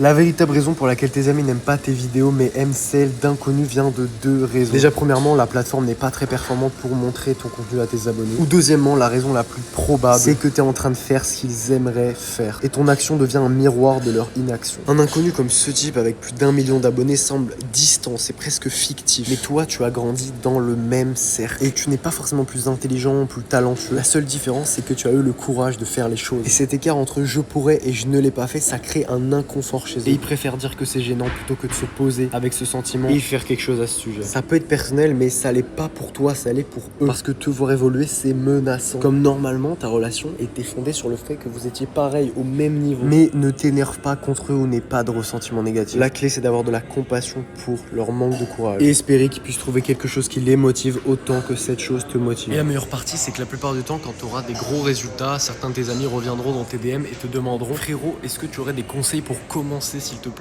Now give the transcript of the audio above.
La véritable raison pour laquelle tes amis n'aiment pas tes vidéos mais aiment celles d'inconnus vient de deux raisons. Déjà premièrement, la plateforme n'est pas très performante pour montrer ton contenu à tes abonnés. Ou deuxièmement, la raison la plus probable, c'est que tu es en train de faire ce qu'ils aimeraient faire. Et ton action devient un miroir de leur inaction. Un inconnu comme ce type avec plus d'1 million d'abonnés semble distant, c'est presque fictif. Mais toi, tu as grandi dans le même cercle. Et tu n'es pas forcément plus intelligent, plus talentueux. La seule différence, c'est que tu as eu le courage de faire les choses. Et cet écart entre je pourrais et je ne l'ai pas fait, ça crée un inconfort chez eux. Et ils préfèrent dire que c'est gênant plutôt que de se poser avec ce sentiment et faire quelque chose à ce sujet. Ça peut être personnel, mais ça l'est pas pour toi, ça l'est pour eux. Parce que te voir évoluer, c'est menaçant. Comme normalement, ta relation était fondée sur le fait que vous étiez pareil, au même niveau. Mais ne t'énerve pas contre eux ou n'aie pas de ressentiment négatif. La clé, c'est d'avoir de la compassion pour leur manque de courage. Et espérer qu'ils puissent trouver quelque chose qui les motive autant que cette chose te motive. Et la meilleure partie, c'est que la plupart du temps, quand tu auras des gros résultats, certains de tes amis reviendront dans tes DM et te demanderont: frérot, est-ce que tu aurais des conseils pour commencer, s'il te plaît?